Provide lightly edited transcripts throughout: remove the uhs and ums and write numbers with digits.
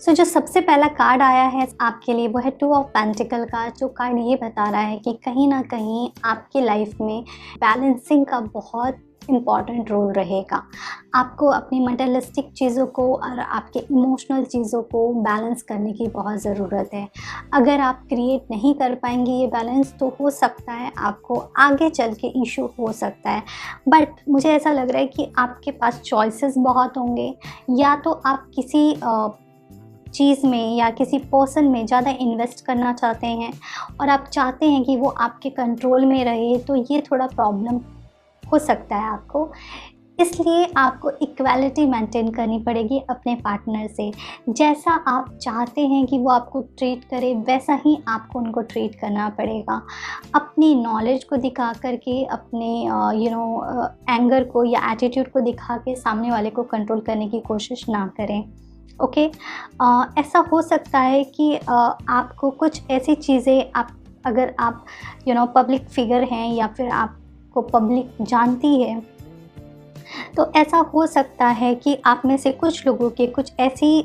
जो सबसे पहला कार्ड आया है आपके लिए वो है 2 ऑफ पेंटिकल का, जो कार्ड ये बता रहा है कि कहीं न कहीं आपकी लाइफ में बैलेंसिंग का बहुत इम्पॉर्टेंट रोल रहेगा। आपको अपनी मटेरियलिस्टिक चीज़ों को और आपके इमोशनल चीज़ों को बैलेंस करने की बहुत ज़रूरत है। अगर आप क्रिएट नहीं कर पाएँगे ये बैलेंस, तो हो सकता है आपको आगे चल के इश्यू हो सकता है। बट मुझे ऐसा लग रहा है कि आपके पास चॉइसेस बहुत होंगे, या तो आप किसी चीज़ में या किसी पर्सन में ज़्यादा इन्वेस्ट करना चाहते हैं और आप चाहते हैं कि वो आपके कंट्रोल में रहे, तो ये थोड़ा प्रॉब्लम हो सकता है आपको। इसलिए आपको इक्वालिटी मेंटेन करनी पड़ेगी अपने पार्टनर से। जैसा आप चाहते हैं कि वो आपको ट्रीट करे, वैसा ही आपको उनको ट्रीट करना पड़ेगा। अपनी नॉलेज को दिखा कर के, अपने एंगर को या एटीट्यूड को दिखा के सामने वाले को कंट्रोल करने की कोशिश ना करें। ओके। ऐसा हो सकता है कि आपको कुछ ऐसी चीज़ें, अगर आप पब्लिक फिगर हैं या फिर आपको पब्लिक जानती है, तो ऐसा हो सकता है कि आप में से कुछ लोगों के कुछ ऐसी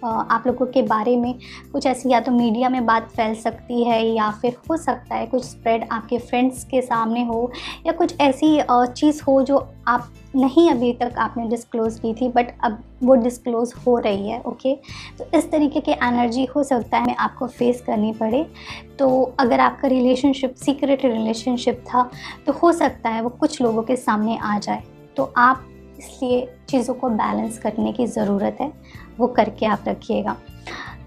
आप लोगों के बारे में कुछ ऐसी या तो मीडिया में बात फैल सकती है, या फिर हो सकता है कुछ स्प्रेड आपके फ्रेंड्स के सामने हो, या कुछ ऐसी चीज़ हो जो आप नहीं अभी तक आपने डिस्क्लोज़ की थी, बट अब वो डिस्क्लोज़ हो रही है। ओके। तो इस तरीके की एनर्जी हो सकता है आपको फेस करनी पड़े। तो अगर आपका रिलेशनशिप सीक्रेट रिलेशनशिप था, तो हो सकता है वो कुछ लोगों के सामने आ जाए। तो आप इसलिए चीज़ों को बैलेंस करने की ज़रूरत है, वो करके आप रखिएगा।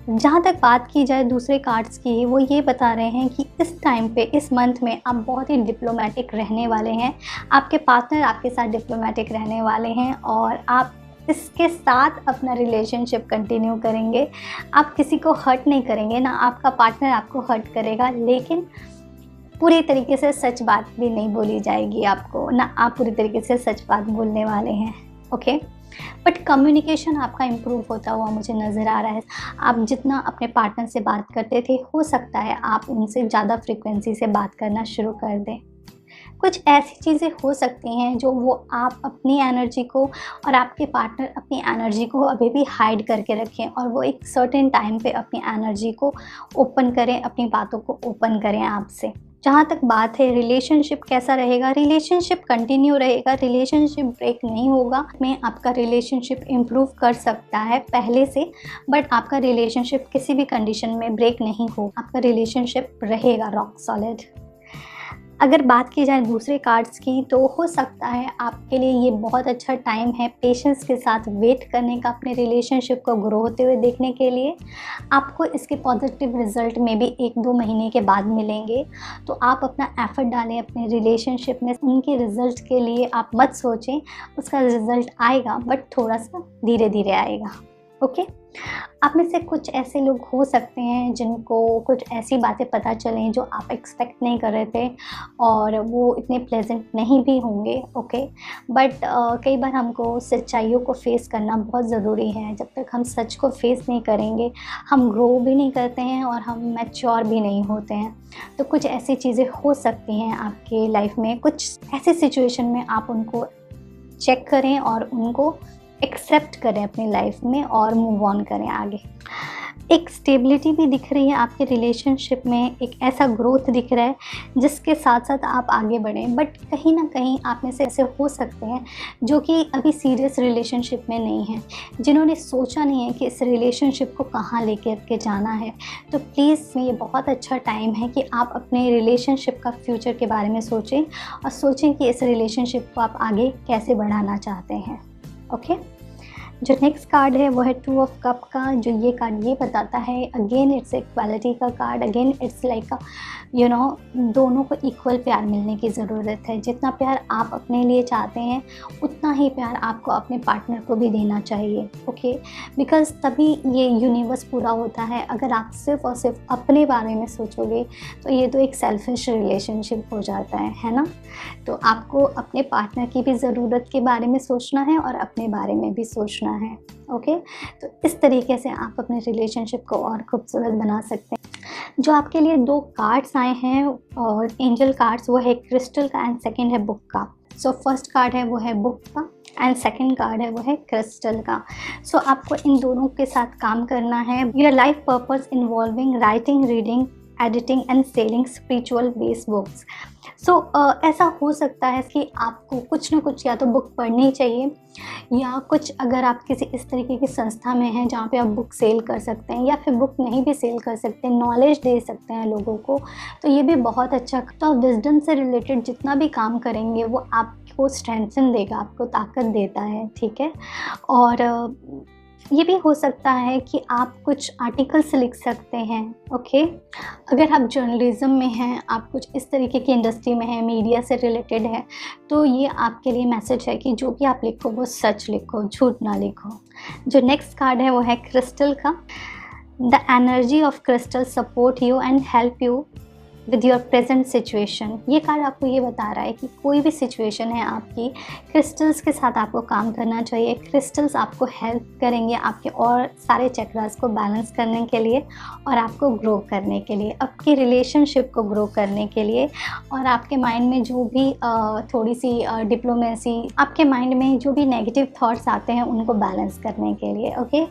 जहाँ तक बात की जाए दूसरे कार्ड्स की, वो ये बता रहे हैं कि इस टाइम पे, इस मंथ में आप बहुत ही डिप्लोमेटिक रहने वाले हैं। आपके पार्टनर आपके साथ डिप्लोमेटिक रहने वाले हैं और आप इसके साथ अपना रिलेशनशिप कंटिन्यू करेंगे। आप किसी को हर्ट नहीं करेंगे, ना आपका पार्टनर आपको हर्ट करेगा, लेकिन पूरी तरीके से सच बात भी नहीं बोली जाएगी आपको, ना आप पूरी तरीके से सच बात बोलने वाले हैं। ओके। बट कम्युनिकेशन आपका इम्प्रूव होता हुआ मुझे नज़र आ रहा है। आप जितना अपने पार्टनर से बात करते थे, हो सकता है आप उनसे ज़्यादा फ्रीक्वेंसी से बात करना शुरू कर दें। कुछ ऐसी चीज़ें हो सकती हैं जो वो आप अपनी एनर्जी को और आपके पार्टनर अपनी एनर्जी को अभी भी हाइड करके रखें, और वो एक सर्टेन टाइम पे अपनी एनर्जी को ओपन करें, अपनी बातों को ओपन करें आपसे। जहाँ तक बात है रिलेशनशिप कैसा रहेगा, रिलेशनशिप कंटिन्यू रहेगा, रिलेशनशिप ब्रेक नहीं होगा। में आपका रिलेशनशिप इम्प्रूव कर सकता है पहले से, बट आपका रिलेशनशिप किसी भी कंडीशन में ब्रेक नहीं होगा। आपका रिलेशनशिप रहेगा रॉक सॉलिड। अगर बात की जाए दूसरे कार्ड्स की, तो हो सकता है आपके लिए ये बहुत अच्छा टाइम है पेशेंस के साथ वेट करने का, अपने रिलेशनशिप को ग्रो होते हुए देखने के लिए। आपको इसके पॉजिटिव रिज़ल्ट में भी 1-2 महीने के बाद मिलेंगे। तो आप अपना एफ़र्ट डालें अपने रिलेशनशिप में। उनके रिज़ल्ट के लिए आप मत सोचें, उसका रिज़ल्ट आएगा, बट थोड़ा-सा धीरे-धीरे आएगा। ओके। आप में से कुछ ऐसे लोग हो सकते हैं जिनको कुछ ऐसी बातें पता चलें जो आप एक्सपेक्ट नहीं कर रहे थे, और वो इतने प्लेजेंट नहीं भी होंगे। ओके। बट कई बार हमको सच्चाइयों को फेस करना बहुत ज़रूरी है। जब तक हम सच को फेस नहीं करेंगे, हम ग्रो भी नहीं करते हैं और हम मैच्योर भी नहीं होते हैं। तो कुछ ऐसी चीज़ें हो सकती हैं आपके लाइफ में, कुछ ऐसी सिचुएशन में आप उनको चेक करें और उनको एक्सेप्ट करें अपनी लाइफ में और मूव ऑन करें आगे। एक स्टेबिलिटी भी दिख रही है आपके रिलेशनशिप में, एक ऐसा ग्रोथ दिख रहा है जिसके साथ साथ आप आगे बढ़ें। बट कहीं ना कहीं आप में से ऐसे हो सकते हैं जो कि अभी सीरियस रिलेशनशिप में नहीं हैं, जिन्होंने सोचा नहीं है कि इस रिलेशनशिप को कहाँ लेकर के जाना है। तो प्लीज़ ये बहुत अच्छा टाइम है कि आप अपने रिलेशनशिप का फ्यूचर के बारे में सोचें, और सोचें कि इस रिलेशनशिप को आप आगे कैसे बढ़ाना चाहते हैं। ओके। जो नेक्स्ट कार्ड है वो है 2 ऑफ कप का। जो ये कार्ड ये बताता है, अगेन इट्स इक्वालिटी का कार्ड। अगेन इट्स लाइक दोनों को इक्वल प्यार मिलने की ज़रूरत है। जितना प्यार आप अपने लिए चाहते हैं, उतना ही प्यार आपको अपने पार्टनर को भी देना चाहिए। ओके। बिकॉज़ तभी ये यूनिवर्स पूरा होता है। अगर आप सिर्फ़ और सिर्फ अपने बारे में सोचोगे, तो ये तो एक सेल्फिश रिलेशनशिप हो जाता है ना। तो आपको अपने पार्टनर की भी ज़रूरत के बारे में सोचना है और अपने बारे में भी सोचना है। ओके। तो इस तरीके से आप अपने रिलेशनशिप को और खूबसूरत बना सकते हैं। जो आपके लिए 2 कार्ड्स आए हैं और एंजल कार्ड्स, वो है क्रिस्टल का एंड सेकंड है बुक का। सो फर्स्ट कार्ड है वो है बुक का एंड सेकंड कार्ड है वो है क्रिस्टल का। सो आपको इन दोनों के साथ काम करना है। Your life purpose involving writing, reading, editing and selling spiritual based books. So ऐसा हो सकता है कि आपको कुछ ना कुछ या तो बुक पढ़नी चाहिए, या कुछ अगर आप किसी इस तरीके की संस्था में हैं जहाँ पे आप बुक सेल कर सकते हैं, या फिर बुक नहीं भी सेल कर सकते, नॉलेज दे सकते हैं लोगों को, तो ये भी बहुत अच्छा। तो आप विजडम से रिलेटेड जितना भी काम करेंगे वो आपको स्ट्रेंथन देगा, आपको ताकत देता है, ठीक है। और ये भी हो सकता है कि आप कुछ आर्टिकल्स लिख सकते हैं, ओके। अगर आप जर्नलिज्म में हैं, आप कुछ इस तरीके की इंडस्ट्री में हैं, मीडिया से रिलेटेड है, तो ये आपके लिए मैसेज है कि जो भी आप लिखो वो सच लिखो, झूठ ना लिखो। जो नेक्स्ट कार्ड है वो है क्रिस्टल का। The energy of crystal support you and help you with your present situation. ये कार्ड आपको ये बता रहा है कि कोई भी सिचुएशन है आपकी, क्रिस्टल्स के साथ आपको काम करना चाहिए। क्रिस्टल्स आपको हेल्प करेंगे आपके और सारे चक्रास को बैलेंस करने के लिए, और आपको ग्रो करने के लिए, आपकी रिलेशनशिप को ग्रो करने के लिए, और आपके माइंड में जो भी थोड़ी सी डिप्लोमेसी, आपके माइंड में जो भी नेगेटिव थॉट्स आते हैं उनको बैलेंस करने के लिए, ओके।